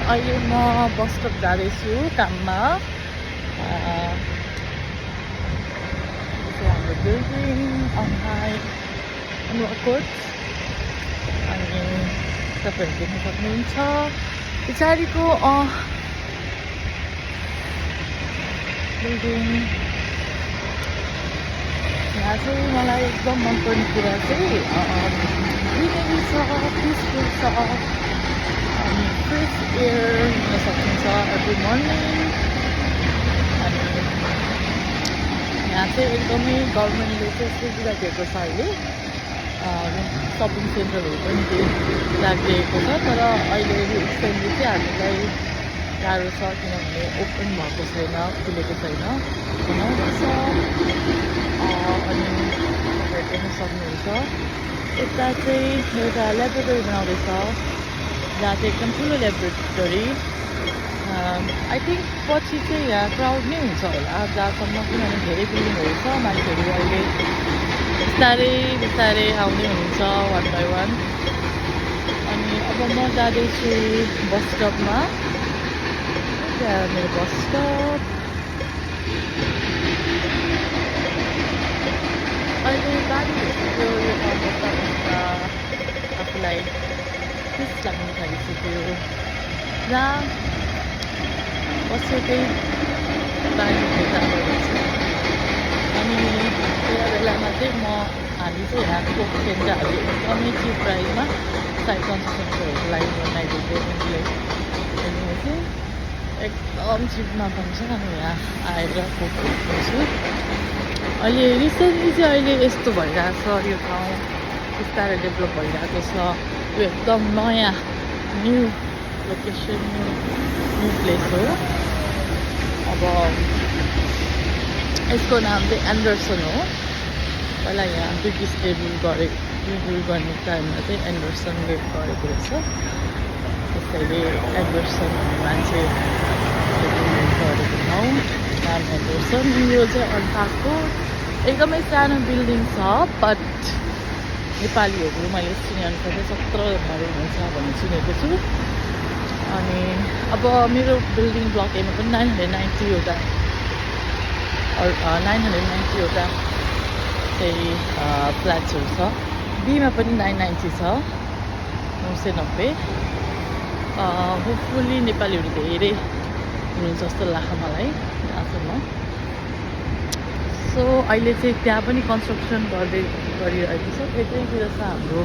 अहिले म बस स्टप जाँदैछु काममा। हाम्रो बिल्डिङ अनलाइन अनुकोट अनि तपाईँहरू देख्न सक्नुहुन्छ पछाडिको बिल्डिङ। यहाँ चाहिँ मलाई एकदम मनपर्ने कुरा चाहिँ ग्रिनेरी छ, पिसफुल छ अनि फ्रेस एयर लिन सकिन्छ एभ्री मर्निङ। अनि यहाँ चाहिँ एकदमै गभर्मेन्टले चाहिँ सुविधा दिएको छ अहिले। सपिङ सेन्टरहरू पनि राखिदिएको छ, तर अहिले रिसेन्टली चाहिँ हामीलाई गाह्रो छ किनभने ओपन भएको छैन, खुलेको छैन, बनाउँदैछ। अनि तपाईँहरू देख्न सक्नुहुन्छ यता चाहिँ एउटा ल्याबोरेटरी बनाउँदैछ, जहाँ चाहिँ एकदम ठुलो ल्याबोरेटरी। आई थिङ्क पछि चाहिँ यहाँ क्राउड नै हुन्छ होला जहाँसम्म, किनभने धेरै बिल्डिङहरू छ, मान्छेहरू अहिले बिस्तारै बिस्तारै आउँदै हुनुहुन्छ वान बाई वान। अनि अब म जाँदैछु बस स्टपमा। त्यहाँ मेरो बस स्टप अहिले गाडी भेटेको यो ठाउँमा बस्दा आफूलाई खुस लाग्न थालिसक्यो। जहाँ बस्यो त्यही बानी भेट्छ। अनि त्यही बेलामा चाहिँ हामी चाहिँ यहाँको केन्द्रहरू एकदमै चिप प्राइसमा साइड कन्स्ट्रक्सनहरूको लागि बनाइदिएको उनीहरूले चाहिँ एकदम चिपमा पाउँछ। अनि यहाँ आएर फोटोहरू अहिले रिसेन्टली चाहिँ अहिले यस्तो भइरहेको छ, यो ठाउँ बिस्तारै डेभलप भइरहेको छ। यो एकदम नयाँ न्यू लोकेसन, न्यू प्लेस हो। अब यसको नाम चाहिँ एन्डरसन हो। पहिला यहाँ ब्रिटिसले रुल गर्ने टाइममा चाहिँ एन्डरसनले गरेको रहेछ, त्यसैले एन्डरसन भन्ने मान्छे गरेको ठाउँ नाम एन्डरसन। यो चाहिँ अन्ताको एकदमै सानो बिल्डिङ छ, बट नेपालीहरू मैले सुनेअनुसार चाहिँ 17 हुनुहुन्छ भन्ने सुनेको छु। अनि अब मेरो बिल्डिङ ब्लक एमा पनि 990वटा चाहिँ फ्ल्याट्सहरू छ। बीमा पनि 990 छ, 990। होपफुल्ली नेपालीहरू धेरै हुनुहुन्छ जस्तो लाग्छ मलाई जहाँसम्म। सो अहिले चाहिँ त्यहाँ पनि कन्स्ट्रक्सन गरिरहेको छ। त्यतैतिर छ हाम्रो